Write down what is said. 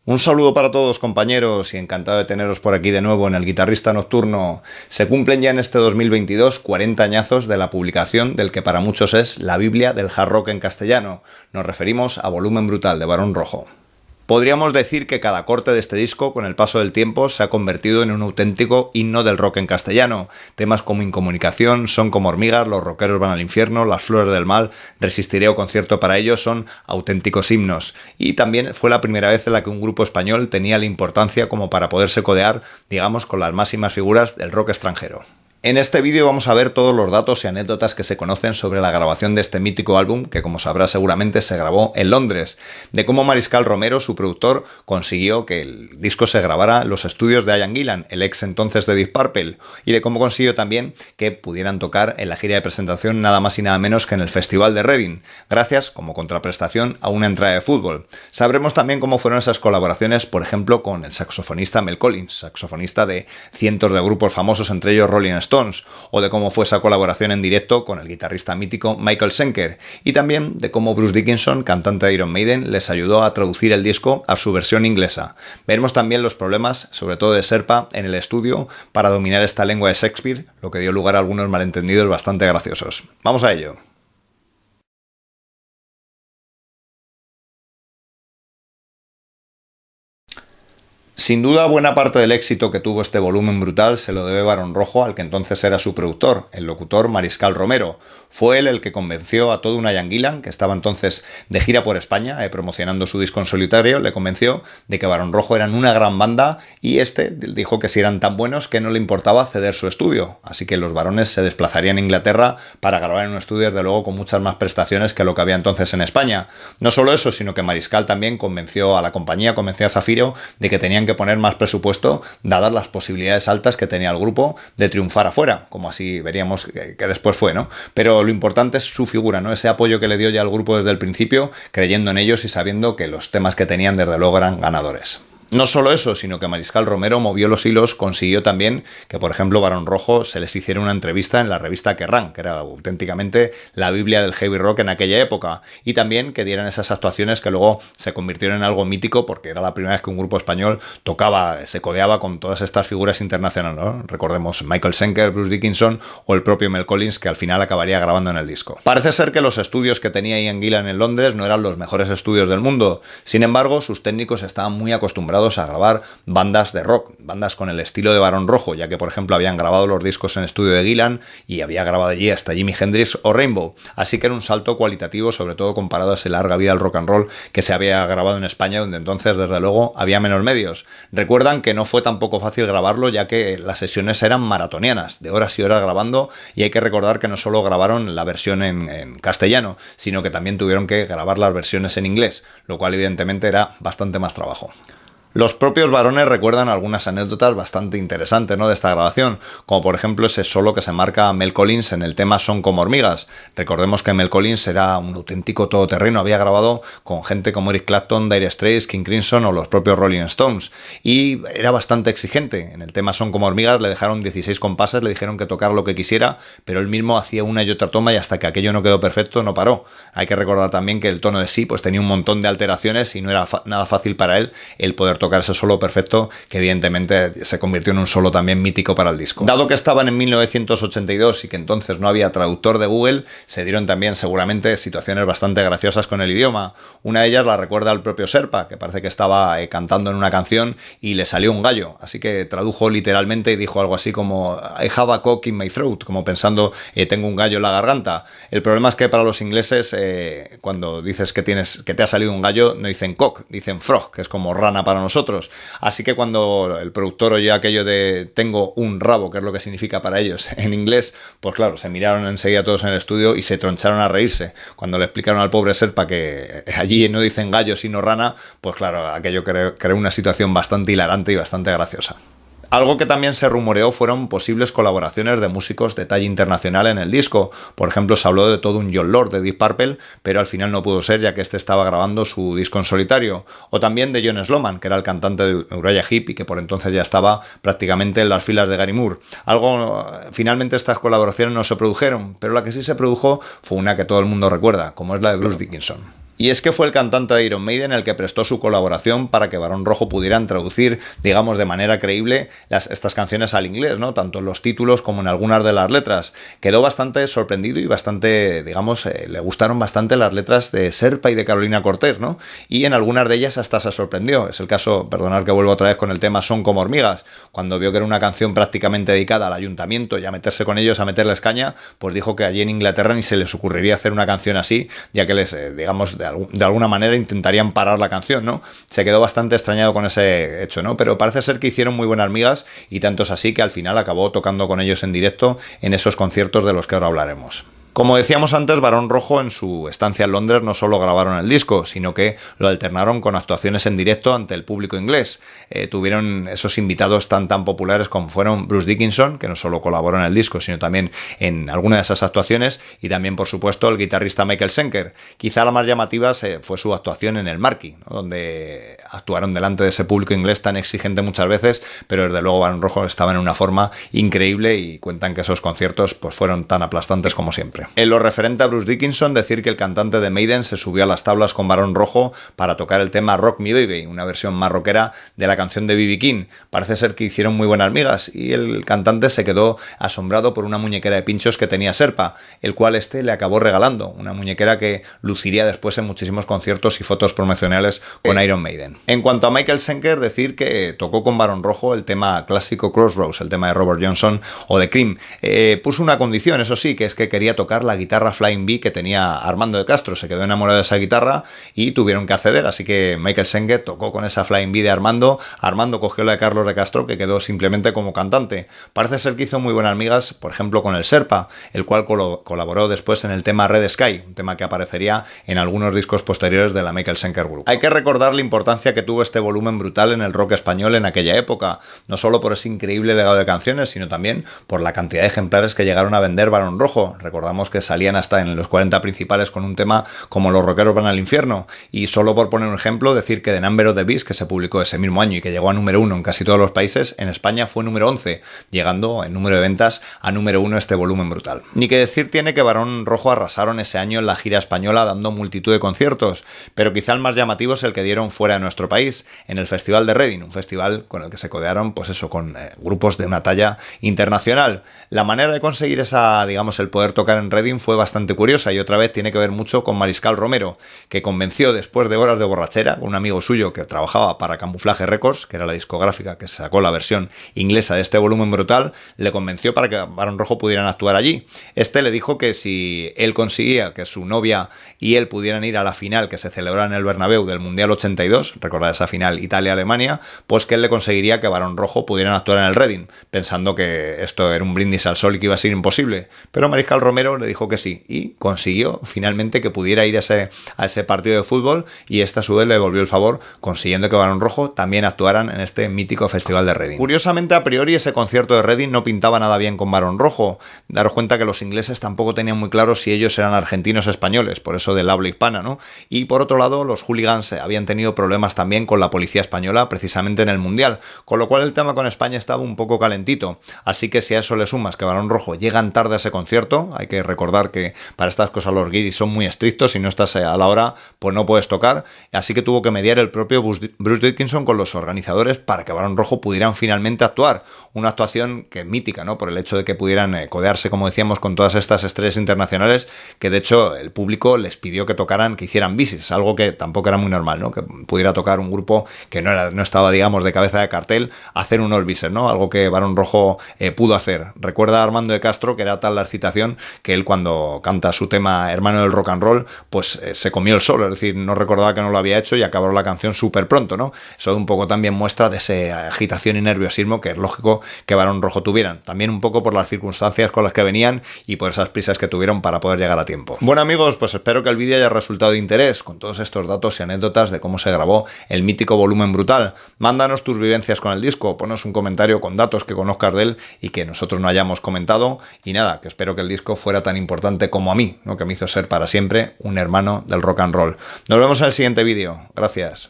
Un saludo para todos, compañeros, y encantado de teneros por aquí de nuevo en El Guitarrista Nocturno. Se cumplen ya en este 2022 40 añazos de la publicación del que para muchos es la Biblia del hard rock en castellano. Nos referimos a Volumen Brutal de Barón Rojo. Podríamos decir que cada corte de este disco, con el paso del tiempo, se ha convertido en un auténtico himno del rock en castellano. Temas como Incomunicación, Son como hormigas, Los rockeros van al infierno, Las flores del mal, Resistiré o Concierto para ellos son auténticos himnos. Y también fue la primera vez en la que un grupo español tenía la importancia como para poderse codear, digamos, con las máximas figuras del rock extranjero. En este vídeo vamos a ver todos los datos y anécdotas que se conocen sobre la grabación de este mítico álbum, que como sabrás seguramente se grabó en Londres, de cómo Mariscal Romero, su productor, consiguió que el disco se grabara en los estudios de Ian Gillan, el ex entonces de Deep Purple, y de cómo consiguió también que pudieran tocar en la gira de presentación nada más y nada menos que en el Festival de Reading, gracias, como contraprestación, a una entrada de fútbol. Sabremos también cómo fueron esas colaboraciones, por ejemplo, con el saxofonista Mel Collins, saxofonista de cientos de grupos famosos, entre ellos Rolling Stones, o de cómo fue esa colaboración en directo con el guitarrista mítico Michael Schenker, y también de cómo Bruce Dickinson, cantante de Iron Maiden, les ayudó a traducir el disco a su versión inglesa. Veremos también los problemas, sobre todo de Serpa, en el estudio para dominar esta lengua de Shakespeare, lo que dio lugar a algunos malentendidos bastante graciosos. Vamos a ello. Sin duda, buena parte del éxito que tuvo este Volumen Brutal se lo debe Barón Rojo, al que entonces era su productor, el locutor Mariscal Romero. Fue él el que convenció a todo un Ian Gillan, que estaba entonces de gira por España, promocionando su disco en solitario, le convenció de que Barón Rojo eran una gran banda y este dijo que si eran tan buenos que no le importaba ceder su estudio. Así que los varones se desplazarían a Inglaterra para grabar en un estudio, desde luego, con muchas más prestaciones que lo que había entonces en España. No solo eso, sino que Mariscal también convenció a la compañía, convenció a Zafiro de que tenían que poner más presupuesto, dadas las posibilidades altas que tenía el grupo de triunfar afuera, como así veríamos que después fue, ¿no? Pero lo importante es su figura, ¿no? Ese apoyo que le dio ya al grupo desde el principio, creyendo en ellos y sabiendo que los temas que tenían desde luego eran ganadores. No solo eso, sino que Mariscal Romero movió los hilos, consiguió también que, por ejemplo, Barón Rojo se les hiciera una entrevista en la revista Kerrang, que era auténticamente la Biblia del heavy rock en aquella época, y también que dieran esas actuaciones que luego se convirtieron en algo mítico, porque era la primera vez que un grupo español tocaba, se codeaba con todas estas figuras internacionales, ¿no? Recordemos Michael Schenker, Bruce Dickinson o el propio Mel Collins, que al final acabaría grabando en el disco. Parece ser que los estudios que tenía Ian Gillan en Londres no eran los mejores estudios del mundo, sin embargo, sus técnicos estaban muy acostumbrados a grabar bandas de rock, bandas con el estilo de Barón Rojo, ya que por ejemplo habían grabado los discos en estudio de Gillan y había grabado allí hasta Jimi Hendrix o Rainbow, así que era un salto cualitativo, sobre todo comparado a esa larga vida del rock and roll que se había grabado en España, donde entonces desde luego había menos medios. Recuerdan que no fue tampoco fácil grabarlo, ya que las sesiones eran maratonianas, de horas y horas grabando, y hay que recordar que no solo grabaron la versión en castellano, sino que también tuvieron que grabar las versiones en inglés, lo cual evidentemente era bastante más trabajo. Los propios varones recuerdan algunas anécdotas bastante interesantes, ¿no?, de esta grabación, como por ejemplo ese solo que se marca Mel Collins en el tema Son como hormigas. Recordemos que Mel Collins era un auténtico todoterreno, había grabado con gente como Eric Clapton, Dire Straits, King Crimson o los propios Rolling Stones, y era bastante exigente. En el tema Son como hormigas le dejaron 16 compases, le dijeron que tocara lo que quisiera, pero él mismo hacía una y otra toma y hasta que aquello no quedó perfecto no paró. Hay que recordar también que el tono de sí pues tenía un montón de alteraciones y no era nada fácil para él el poder tocar ese solo perfecto, que evidentemente se convirtió en un solo también mítico para el disco. Dado que estaban en 1982 y que entonces no había traductor de Google, se dieron también seguramente situaciones bastante graciosas con el idioma. Una de ellas la recuerda el propio Serpa, que parece que estaba cantando en una canción y le salió un gallo, así que tradujo literalmente y dijo algo así como I have a cock in my throat, como pensando tengo un gallo en la garganta. El problema es que para los ingleses cuando dices que te ha salido un gallo no dicen cock, dicen frog, que es como rana para nosotros. Así que cuando el productor oyó aquello de tengo un rabo, que es lo que significa para ellos en inglés, pues claro, se miraron enseguida todos en el estudio y se troncharon a reírse. Cuando le explicaron al pobre Serpa que allí no dicen gallo sino rana, pues claro, aquello creó una situación bastante hilarante y bastante graciosa. Algo que también se rumoreó fueron posibles colaboraciones de músicos de talla internacional en el disco. Por ejemplo, se habló de todo un Jon Lord de Deep Purple, pero al final no pudo ser, ya que este estaba grabando su disco en solitario. O también de John Sloman, que era el cantante de Uriah Heep y que por entonces ya estaba prácticamente en las filas de Gary Moore. Finalmente estas colaboraciones no se produjeron, pero la que sí se produjo fue una que todo el mundo recuerda, como es la de Bruce Dickinson. Y es que fue el cantante de Iron Maiden el que prestó su colaboración para que Barón Rojo pudieran traducir, digamos, de manera creíble estas canciones al inglés, ¿no? Tanto en los títulos como en algunas de las letras. Quedó bastante sorprendido y bastante, digamos, le gustaron bastante las letras de Serpa y de Carolina Cortés, ¿no? Y en algunas de ellas hasta se sorprendió. Es el caso, perdonad que vuelvo otra vez con el tema Son como hormigas, cuando vio que era una canción prácticamente dedicada al ayuntamiento y a meterse con ellos, a meterles caña, pues dijo que allí en Inglaterra ni se les ocurriría hacer una canción así, ya que les, digamos, de alguna manera intentarían parar la canción, ¿no? Se quedó bastante extrañado con ese hecho, ¿no? Pero parece ser que hicieron muy buenas migas y tanto es así que al final acabó tocando con ellos en directo en esos conciertos de los que ahora hablaremos. Como decíamos antes, Barón Rojo en su estancia en Londres no solo grabaron el disco, sino que lo alternaron con actuaciones en directo ante el público inglés. Tuvieron esos invitados tan populares como fueron Bruce Dickinson, que no solo colaboró en el disco, sino también en alguna de esas actuaciones, y también, por supuesto, el guitarrista Michael Schenker. Quizá la más llamativa fue su actuación en el Marquee, ¿no? Donde actuaron delante de ese público inglés tan exigente muchas veces, pero desde luego Barón Rojo estaba en una forma increíble y cuentan que esos conciertos pues fueron tan aplastantes como siempre. En lo referente a Bruce Dickinson, decir que el cantante de Maiden se subió a las tablas con Barón Rojo para tocar el tema Rock Me Baby, una versión más rockera de la canción de B.B. King. Parece ser que hicieron muy buenas migas y el cantante se quedó asombrado por una muñequera de pinchos que tenía Serpa, el cual le acabó regalando, una muñequera que luciría después en muchísimos conciertos y fotos promocionales con Iron Maiden. En cuanto a Michael Schenker, decir que tocó con Barón Rojo el tema clásico Crossroads, el tema de Robert Johnson o de Cream. Puso una condición, eso sí, que es que quería tocar la guitarra Flying V que tenía Armando de Castro. Se quedó enamorado de esa guitarra y tuvieron que acceder, así que Michael Schenker tocó con esa Flying V de Armando. Armando cogió la de Carlos de Castro, que quedó simplemente como cantante. Parece ser que hizo muy buenas migas, por ejemplo, con el Serpa, el cual colaboró después en el tema Red Sky, un tema que aparecería en algunos discos posteriores de la Michael Schenker Group. Hay que recordar la importancia que tuvo este volumen brutal en el rock español en aquella época, no solo por ese increíble legado de canciones, sino también por la cantidad de ejemplares que llegaron a vender Barón Rojo. Recordamos que salían hasta en los 40 principales con un tema como Los rockeros van al infierno, y solo por poner un ejemplo, decir que The Number of the Beast, que se publicó ese mismo año y que llegó a número 1 en casi todos los países, en España fue número 11, llegando en número de ventas a número 1 este volumen brutal. Ni que decir tiene que Barón Rojo arrasaron ese año en la gira española dando multitud de conciertos, pero quizá el más llamativo es el que dieron fuera de nuestro país, en el Festival de Reading, un festival con el que se codearon, pues eso, con grupos de una talla internacional. La manera de conseguir digamos, el poder tocar en Reading fue bastante curiosa y otra vez tiene que ver mucho con Mariscal Romero, que convenció después de horas de borrachera, un amigo suyo que trabajaba para Camuflaje Records, que era la discográfica que sacó la versión inglesa de este volumen brutal, le convenció para que Barón Rojo pudieran actuar allí. Este le dijo que si él conseguía que su novia y él pudieran ir a la final que se celebró en el Bernabéu del Mundial 82, recordad esa final Italia-Alemania, pues que él le conseguiría que Barón Rojo pudieran actuar en el Reading, pensando que esto era un brindis al sol y que iba a ser imposible. Pero Mariscal Romero le dijo que sí y consiguió finalmente que pudiera ir a ese partido de fútbol, y esta a su vez le devolvió el favor consiguiendo que Barón Rojo también actuaran en este mítico festival de Reading. Curiosamente, a priori ese concierto de Reading no pintaba nada bien con Barón Rojo. Daros cuenta que los ingleses tampoco tenían muy claro si ellos eran argentinos o españoles, por eso del habla hispana, ¿no? Y por otro lado, los hooligans habían tenido problemas también con la policía española precisamente en el Mundial, con lo cual el tema con España estaba un poco calentito. Así que si a eso le sumas que Barón Rojo llegan tarde a ese concierto, hay que recordar que para estas cosas los guiris son muy estrictos, si no estás a la hora pues no puedes tocar, así que tuvo que mediar el propio Bruce Dickinson con los organizadores para que Barón Rojo pudieran finalmente actuar, una actuación que es mítica, ¿no? Por el hecho de que pudieran codearse, como decíamos, con todas estas estrellas internacionales, que de hecho el público les pidió que tocaran, que hicieran bisis, algo que tampoco era muy normal, ¿no? Que pudiera tocar un grupo que no estaba, digamos, de cabeza de cartel, hacer unos bises, ¿no? Algo que Barón Rojo pudo hacer. Recuerda a Armando de Castro que era tal la excitación que él, cuando canta su tema Hermano del Rock and Roll, pues se comió el solo, es decir, no recordaba que no lo había hecho y acabó la canción súper pronto, ¿no? Eso un poco también muestra de esa agitación y nerviosismo que es lógico que Barón Rojo tuvieran, también un poco por las circunstancias con las que venían y por esas prisas que tuvieron para poder llegar a tiempo. Bueno, amigos, pues espero que el vídeo haya resultado de interés con todos estos datos y anécdotas de cómo se grabó el mítico Volumen Brutal. Mándanos tus vivencias con el disco, ponos un comentario con datos que conozcas de él y que nosotros no hayamos comentado, y nada, que espero que el disco fuera tan importante como a mí, ¿no? Que me hizo ser para siempre un hermano del rock and roll. Nos vemos en el siguiente vídeo. Gracias.